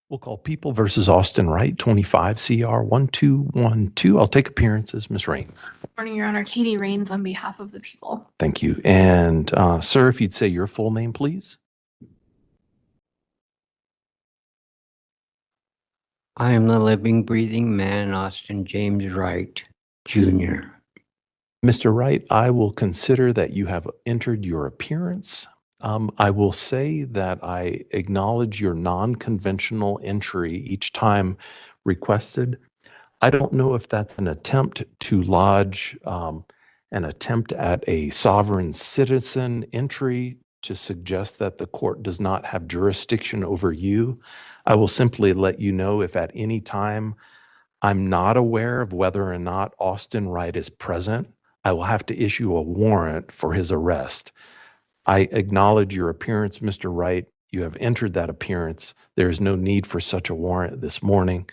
We'll call People versus Austin Wright, 25 CR 1212. I'll take appearances. Ms. Raines. Morning, Your Honor. Katie Raines on behalf of the people. Thank you. And sir, if you'd say your full name, please. I am the living, breathing man, Austin James Wright, Jr. Mr. Wright, I will consider that you have entered your appearance. I will say that I acknowledge your non-conventional entry each time requested. I don't know if that's an attempt to lodge an attempt at a sovereign citizen entry to suggest that the court does not have jurisdiction over you. I will simply let you know if at any time I'm not aware of whether or not Austin Wright is present, I will have to issue a warrant for his arrest. I acknowledge your appearance, Mr. Wright. You have entered that appearance. There is no need for such a warrant this morning.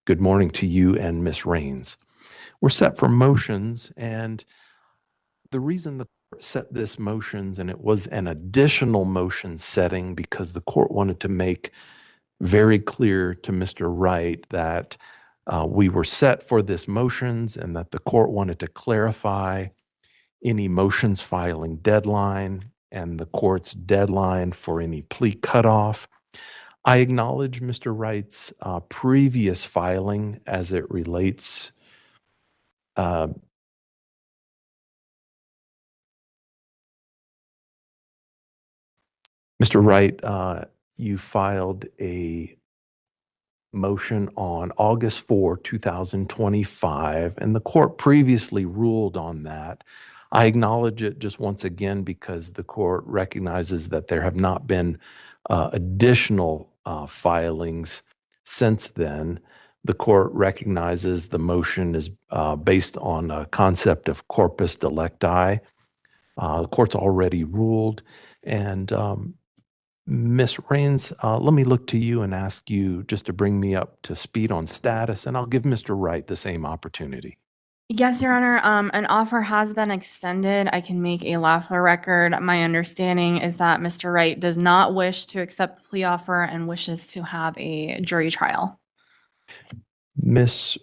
Good morning to you and Ms. Raines. We're set for motions, and the reason the court set this motions, and it was an additional motion setting because the court wanted to make very clear to Mr. Wright that we were set for this motions and that the court wanted to clarify any motions filing deadline and the court's deadline for any plea cutoff. I acknowledge Mr. Wright's previous filing as it relates Mr. Wright, you filed a motion on August 4, 2025, and the court previously ruled on that. I acknowledge it just once again because the court recognizes that there have not been additional filings since then. The court recognizes the motion is based on a concept of corpus delicti. The court's already ruled, and Ms. Raines, let me look to you and ask you just to bring me up to speed on status, and I'll give Mr. Wright the same opportunity. Yes, Your Honor. An offer has been extended. I can make a lawful record. My understanding is that Mr. Wright does not wish to accept the plea offer and wishes to have a jury trial. Mr.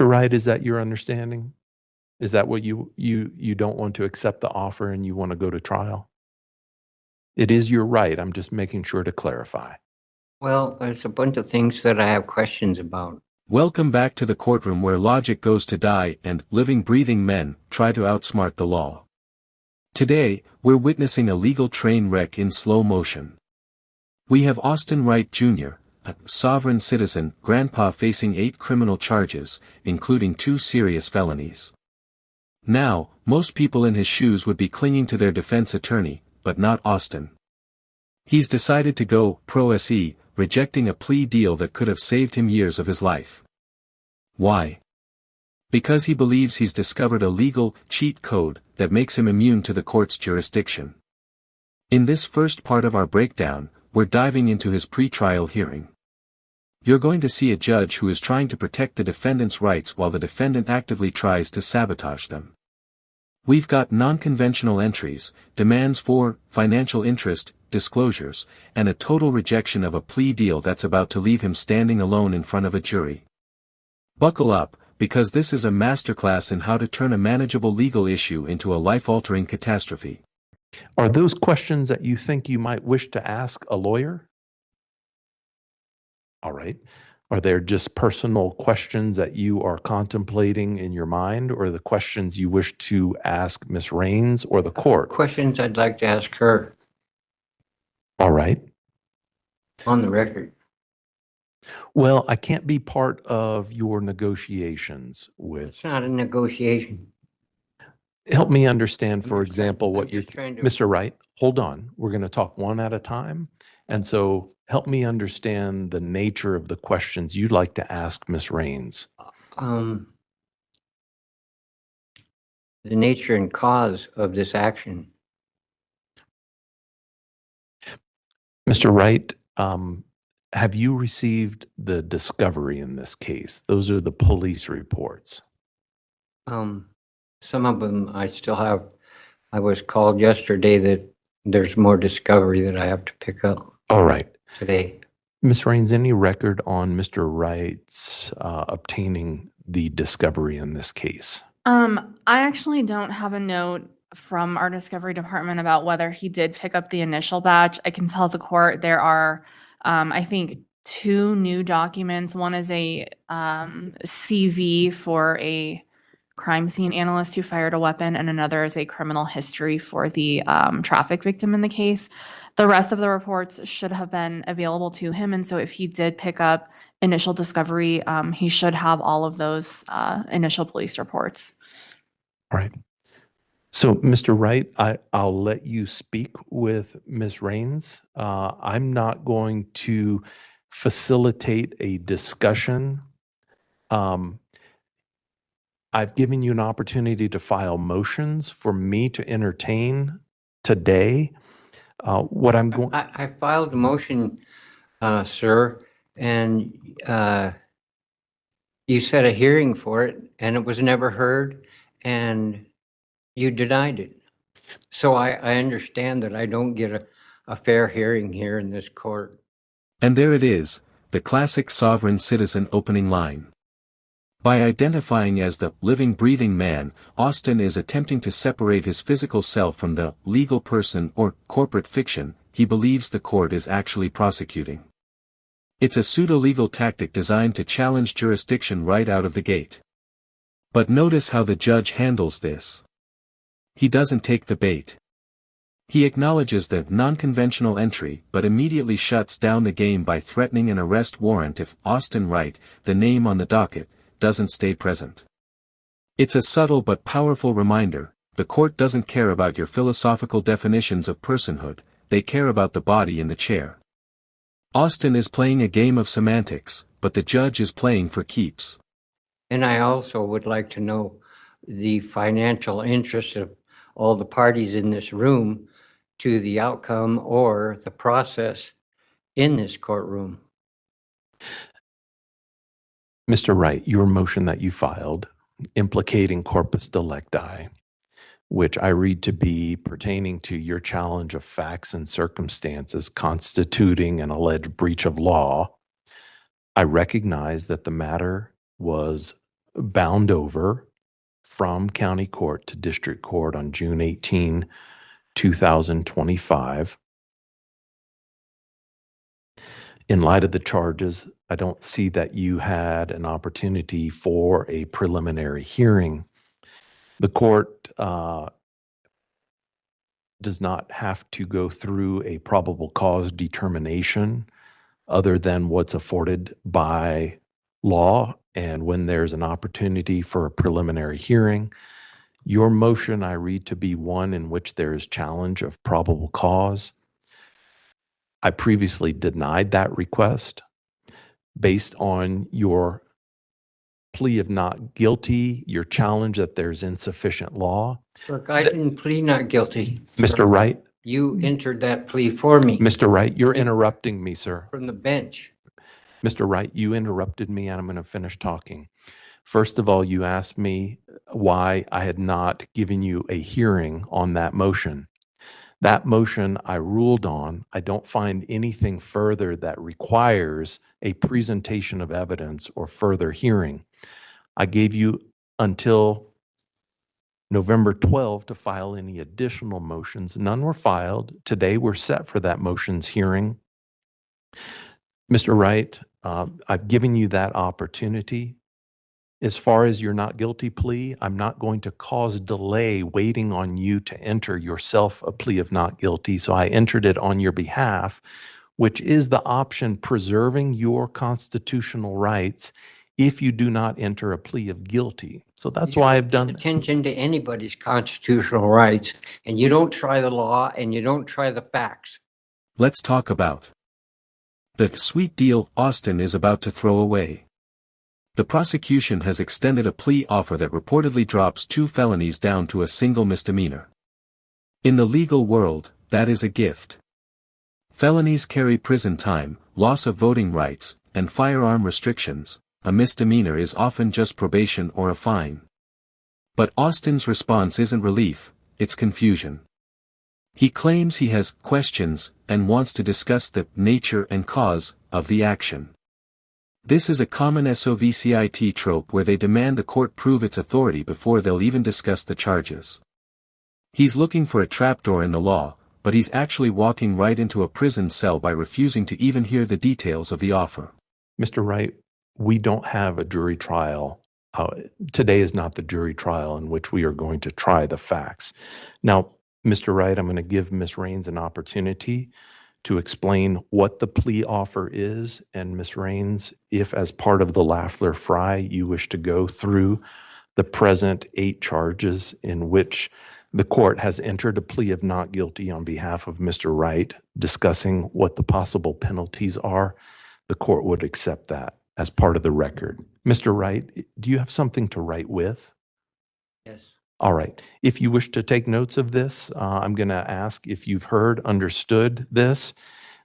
Wright, is that your understanding? Is that what you don't want to accept the offer and you want to go to trial? It is your right. I'm just making sure to clarify. Well, there's a bunch of things that I have questions about. Welcome back to the courtroom where logic goes to die and living, breathing men try to outsmart the law. Today, we're witnessing a legal train wreck in slow motion. We have Austin Wright Jr., a sovereign citizen, grandpa facing 8 criminal charges, including 2 serious felonies. Now, most people in his shoes would be clinging to their defense attorney, but not Austin. He's decided to go pro se, rejecting a plea deal that could have saved him years of his life. Why? Because he believes he's discovered a legal cheat code that makes him immune to the court's jurisdiction. In this first part of our breakdown, we're diving into his pretrial hearing. You're going to see a judge who is trying to protect the defendant's rights while the defendant actively tries to sabotage them. We've got non-conventional entries, demands for financial interest, disclosures, and a total rejection of a plea deal that's about to leave him standing alone in front of a jury. Buckle up, because this is a masterclass in how to turn a manageable legal issue into a life-altering catastrophe. Are those questions that you think you might wish to ask a lawyer? All right. Are there just personal questions that you are contemplating in your mind, or the questions you wish to ask Ms. Raines or the court? Questions I'd like to ask her. All right. On the record. Well, I can't be part of your negotiations with. It's not a negotiation. Help me understand, for example, what I'm you're just trying to. Mr. Wright, hold on. We're going to talk one at a time. And so help me understand the nature of the questions you'd like to ask Ms. Raines. The nature and cause of this action. Mr. Wright, have you received the discovery in this case? Those are the police reports. Some of them I still have. I was called yesterday that there's more discovery that I have to pick up All right. today. Ms. Raines, any record on Mr. Wright's obtaining the discovery in this case? I actually don't have a note from our discovery department about whether he did pick up the initial batch. I can tell the court there are, I think, two new documents. One is a CV for a crime scene analyst who fired a weapon, and another is a criminal history for the traffic victim in the case. The rest of the reports should have been available to him, and so if he did pick up initial discovery, he should have all of those initial police reports. All right. So, Mr. Wright, I'll let you speak with Ms. Raines. I'm not going to facilitate a discussion. I've given you an opportunity to file motions for me to entertain today. What I'm going, I filed a motion, sir, and you set a hearing for it, and it was never heard, and you denied it. So I understand that I don't get a fair hearing here in this court. And there it is, the classic sovereign citizen opening line. By identifying as the living breathing man, Austin is attempting to separate his physical self from the legal person or corporate fiction he believes the court is actually prosecuting. It's a pseudo-legal tactic designed to challenge jurisdiction right out of the gate. But notice how the judge handles this. He doesn't take the bait. He acknowledges the non-conventional entry but immediately shuts down the game by threatening an arrest warrant if Austin Wright, the name on the docket, doesn't stay present. It's a subtle but powerful reminder, the court doesn't care about your philosophical definitions of personhood, they care about the body in the chair. Austin is playing a game of semantics, but the judge is playing for keeps. And I also would like to know the financial interest of all the parties in this room to the outcome or the process in this courtroom. Mr. Wright, your motion that you filed implicating corpus delicti, which I read to be pertaining to your challenge of facts and circumstances constituting an alleged breach of law, I recognize that the matter was bound over from county court to district court on June 18, 2025. In light of the charges, I don't see that you had an opportunity for a preliminary hearing. The court does not have to go through a probable cause determination other than what's afforded by law. And when there's an opportunity for a preliminary hearing, your motion I read to be one in which there is challenge of probable cause. I previously denied that request based on your plea of not guilty, your challenge that there's insufficient law. Look, I didn't plead not guilty. Mr. Wright, You entered that plea for me Mr. Wright, you're interrupting me, sir. from the bench. Mr. Wright, you interrupted me and I'm going to finish talking. First of all, you asked me why I had not given you a hearing on that motion. That motion I ruled on. I don't find anything further that requires a presentation of evidence or further hearing. I gave you until November 12 to file any additional motions. None were filed. Today we're set for that motions hearing. Mr. Wright, I've given you that opportunity. As far as your not guilty plea, I'm not going to cause delay waiting on you to enter yourself a plea of not guilty. So I entered it on your behalf, which is the option preserving your constitutional rights if you do not enter a plea of guilty. So that's why I've done Attention to anybody's constitutional rights, and you don't try the law and you don't try the facts. Let's talk about the sweet deal Austin is about to throw away. The prosecution has extended a plea offer that reportedly drops 2 felonies down to a single misdemeanor. In the legal world, that is a gift. Felonies carry prison time, loss of voting rights, and firearm restrictions. A misdemeanor is often just probation or a fine. But Austin's response isn't relief, it's confusion. He claims he has questions and wants to discuss the nature and cause of the action. This is a common SOVCIT trope where they demand the court prove its authority before they'll even discuss the charges. He's looking for a trapdoor in the law, but he's actually walking right into a prison cell by refusing to even hear the details of the offer. Mr. Wright, we don't have a jury trial. Today is not the jury trial in which we are going to try the facts. Now, Mr. Wright, I'm going to give Ms. Raines an opportunity to explain what the plea offer is. And Ms. Raines, if as part of the Lafler-Frye you wish to go through the present 8 charges in which the court has entered a plea of not guilty on behalf of Mr. Wright, discussing what the possible penalties are, the court would accept that as part of the record. Mr. Wright, do you have something to write with? Yes. All right. If you wish to take notes of this, I'm going to ask if you've heard, understood this.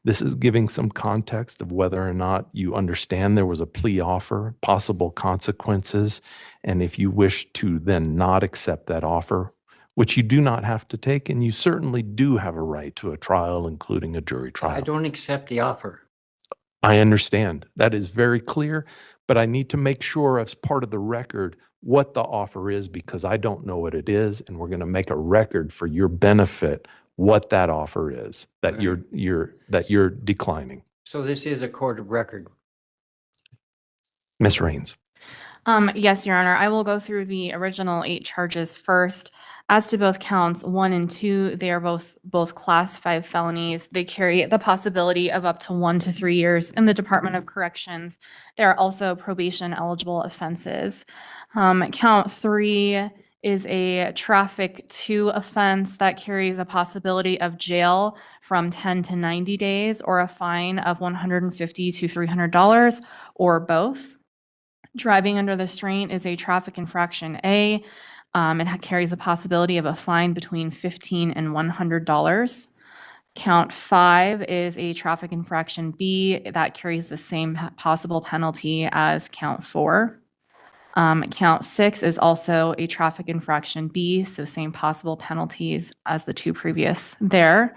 This is giving some context of whether or not you understand there was a plea offer, possible consequences, and if you wish to then not accept that offer, which you do not have to take, and you certainly do have a right to a trial, including a jury trial. I don't accept the offer. I understand. That is very clear, but I need to make sure as part of the record what the offer is, because I don't know what it is, and we're going to make a record for your benefit what that offer is that Right. you're declining. So this is a court of record. Ms. Raines. Yes, Your Honor. I will go through the original 8 charges first. As to both counts 1 and 2, they are both Class 5 felonies. They carry the possibility of up to 1 to 3 years in the Department of Corrections. There are also probation-eligible offenses. Count 3 is a traffic 2 offense that carries a possibility of jail from 10 to 90 days or a fine of $150 to $300 or both. Driving under the restraint is a traffic infraction A. It carries a possibility of a fine between $15 and $100. Count 5 is a traffic infraction B that carries the same possible penalty as count 4. Count 6 is also a traffic infraction B, so same possible penalties as the 2 previous there.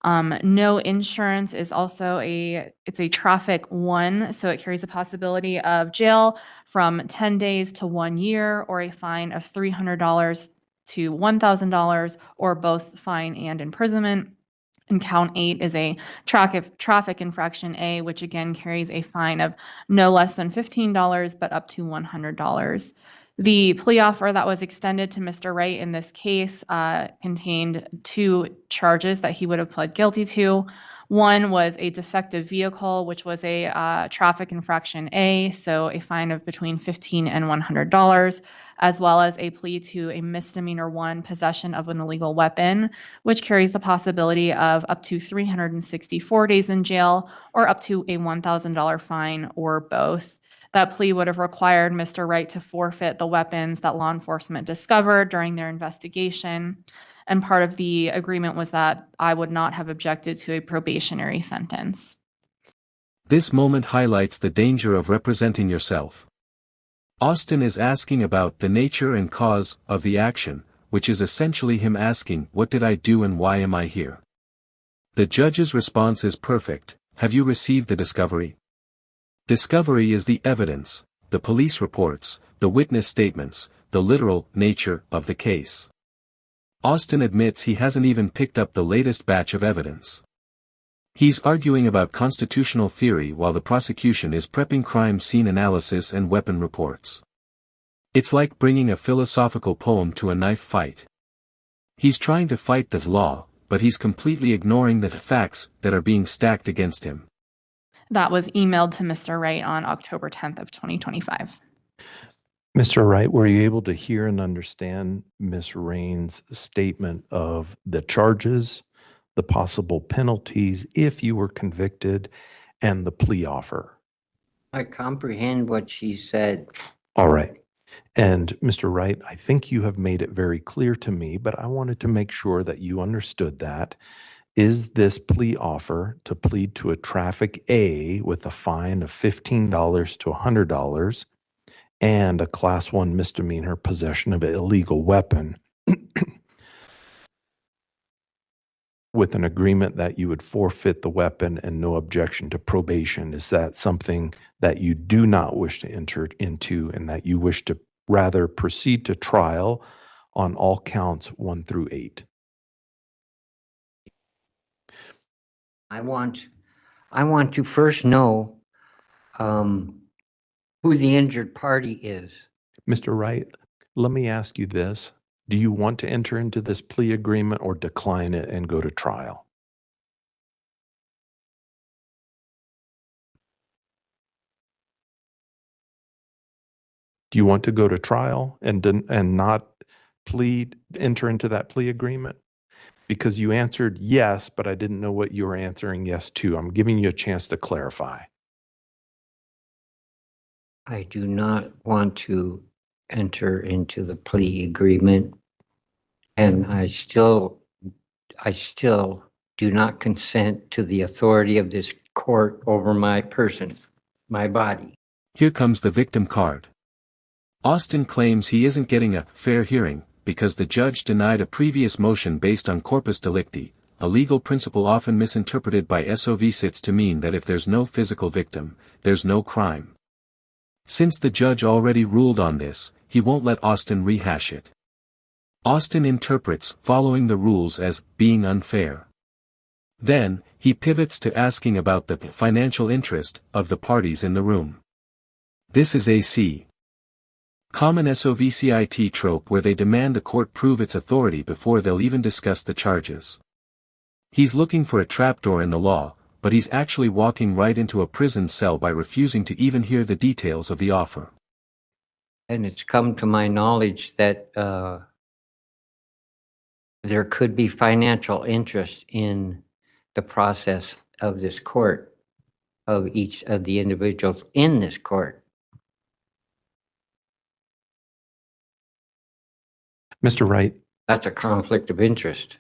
No insurance is also it's a traffic 1, so it carries a possibility of jail from 10 days to 1 year or a fine of $300 to $1,000 or both fine and imprisonment. And count 8 is a traffic infraction A, which again carries a fine of no less than $15 but up to $100. The plea offer that was extended to Mr. Wright in this case contained 2 charges that he would have pled guilty to. One was a defective vehicle, which was a traffic infraction A, so a fine of between $15 and $100, as well as a plea to a misdemeanor 1, possession of an illegal weapon, which carries the possibility of up to 364 days in jail or up to a $1,000 fine or both. That plea would have required Mr. Wright to forfeit the weapons that law enforcement discovered during their investigation. And part of the agreement was that I would not have objected to a probationary sentence. This moment highlights the danger of representing yourself. Austin is asking about the nature and cause of the action, which is essentially him asking, what did I do and why am I here? The judge's response is perfect. Have you received the discovery? Discovery is the evidence, the police reports, the witness statements, the literal nature of the case. Austin admits he hasn't even picked up the latest batch of evidence. He's arguing about constitutional theory while the prosecution is prepping crime scene analysis and weapon reports. It's like bringing a philosophical poem to a knife fight. He's trying to fight the law, but he's completely ignoring the facts that are being stacked against him. That was emailed to Mr. Wright on October 10th of 2025. Mr. Wright, were you able to hear and understand Ms. Raines' statement of the charges, the possible penalties if you were convicted, and the plea offer? I comprehend what she said. All right. And Mr. Wright, I think you have made it very clear to me, but I wanted to make sure that you understood that. Is this plea offer to plead to a traffic A with a fine of $15 to $100 and a Class 1 misdemeanor possession of an illegal weapon with an agreement that you would forfeit the weapon and no objection to probation. Is that something that you do not wish to enter into and that you wish to rather proceed to trial on all counts 1 through 8? I want to first know who the injured party is. Mr. Wright, let me ask you this. Do you want to enter into this plea agreement or decline it and go to trial? Do you want to go to trial and not enter into that plea agreement? Because you answered yes, but I didn't know what you were answering yes to. I'm giving you a chance to clarify. I do not want to enter into the plea agreement, and I still do not consent to the authority of this court over my person, my body. Here comes the victim card. Austin claims he isn't getting a fair hearing because the judge denied a previous motion based on corpus delicti, a legal principle often misinterpreted by SOVCITs to mean that if there's no physical victim, there's no crime. Since the judge already ruled on this, he won't let Austin rehash it. Austin interprets following the rules as being unfair. Then, he pivots to asking about the financial interest of the parties in the room. This is a common SOVCIT trope where they demand the court prove its authority before they'll even discuss the charges. He's looking for a trapdoor in the law, but he's actually walking right into a prison cell by refusing to even hear the details of the offer. And it's come to my knowledge that there could be financial interest in the process of this court, of each of the individuals in this court. Mr. Wright. That's a conflict of interest.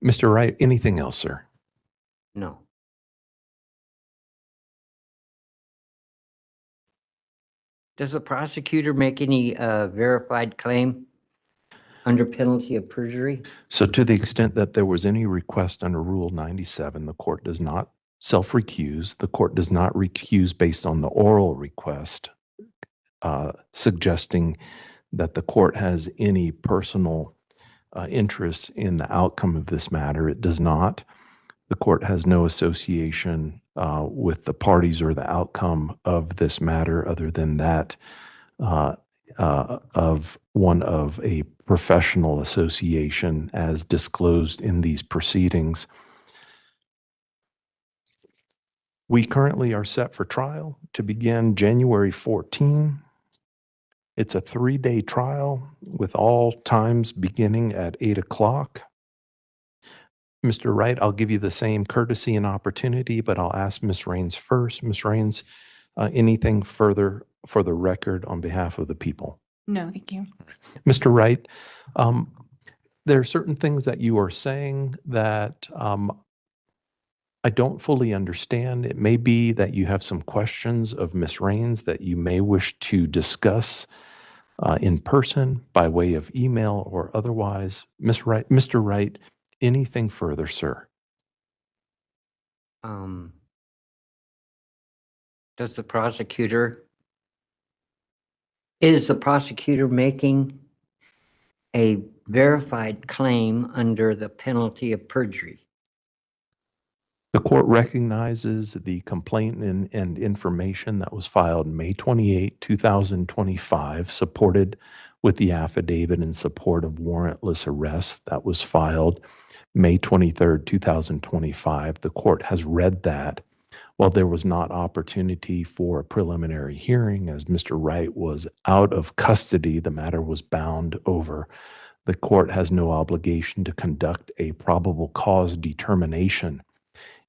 Mr. Wright, anything else, sir? No. Does the prosecutor make any verified claim under penalty of perjury? So to the extent that there was any request under Rule 97, the court does not self-recuse. The court does not recuse based on the oral request, suggesting that the court has any personal interest in the outcome of this matter. It does not. The court has no association with the parties or the outcome of this matter other than that of one of a professional association as disclosed in these proceedings. We currently are set for trial to begin January 14. It's a 3-day trial with all times beginning at 8 o'clock. Mr. Wright, I'll give you the same courtesy and opportunity, but I'll ask Ms. Raines first. Ms. Raines, anything further for the record on behalf of the people? No, thank you. Mr. Wright, there are certain things that you are saying that I don't fully understand. It may be that you have some questions of Ms. Raines that you may wish to discuss in person by way of email or otherwise. Mr. Wright, anything further, sir? Is the prosecutor making a verified claim under the penalty of perjury? The court recognizes the complaint and information that was filed May 28, 2025, supported with the affidavit in support of warrantless arrest that was filed May 23, 2025. The court has read that. While there was not opportunity for a preliminary hearing, as Mr. Wright was out of custody, the matter was bound over. The court has no obligation to conduct a probable cause determination.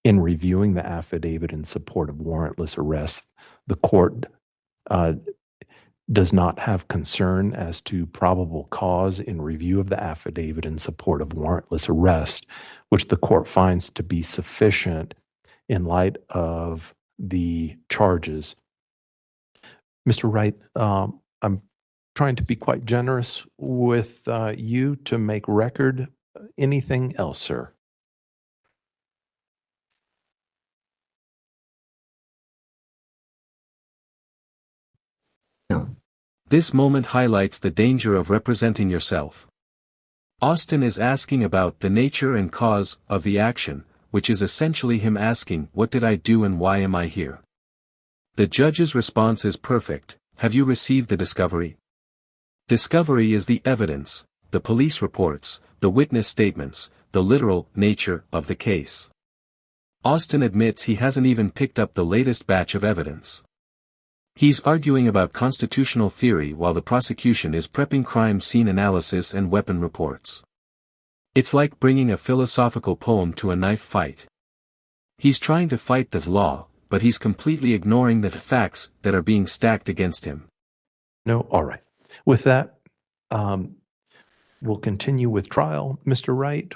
In reviewing the affidavit in support of warrantless arrest, the court does not have concern as to probable cause in review of the affidavit in support of warrantless arrest, which the court finds to be sufficient in light of the charges. Mr. Wright, I'm trying to be quite generous with you to make record Anything else, sir? No. This moment highlights the danger of representing yourself. Austin is asking about the nature and cause of the action, which is essentially him asking, what did I do and why am I here? The judge's response is perfect. Have you received the discovery? Discovery is the evidence, the police reports, the witness statements, the literal nature of the case. Austin admits he hasn't even picked up the latest batch of evidence. He's arguing about constitutional theory while the prosecution is prepping crime scene analysis and weapon reports. It's like bringing a philosophical poem to a knife fight. He's trying to fight the law, but he's completely ignoring the facts that are being stacked against him. No? All right. With that, we'll continue with trial. Mr. Wright,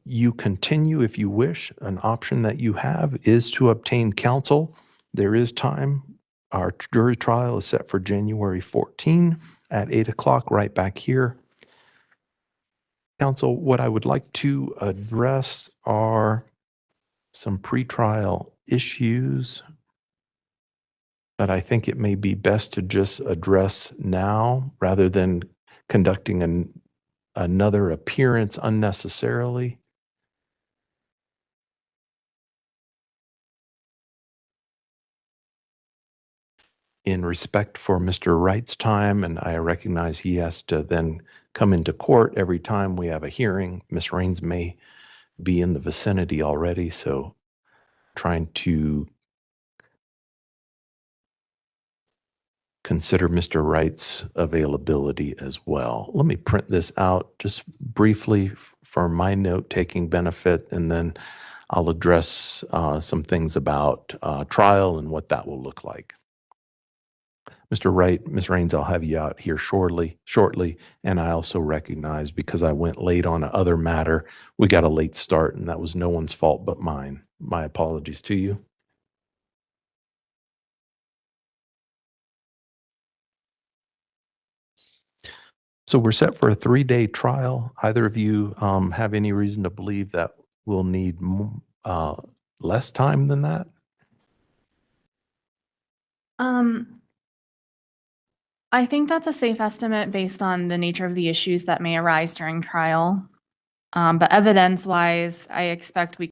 you continue if you wish. An option that you have is to obtain counsel. There is time. Our jury trial is set for January 14 at 8 o'clock right back here. Counsel, what I would like to address are some pretrial issues that I think it may be best to just address now rather than conducting another appearance unnecessarily. In respect for Mr. Wright's time, and I recognize he has to then come into court every time we have a hearing. Ms. Raines may be in the vicinity already, so trying to consider Mr. Wright's availability as well. Let me print this out just briefly for my note-taking benefit, and then I'll address some things about trial and what that will look like. Mr. Wright, Ms. Raines, I'll have you out here shortly, and I also recognize because I went late on another matter, we got a late start, and that was no one's fault but mine. My apologies to you. So we're set for a 3-day trial. Either of you have any reason to believe that we'll need less time than that? I think that's a safe estimate based on the nature of the issues that may arise during trial. But evidence-wise, I expect we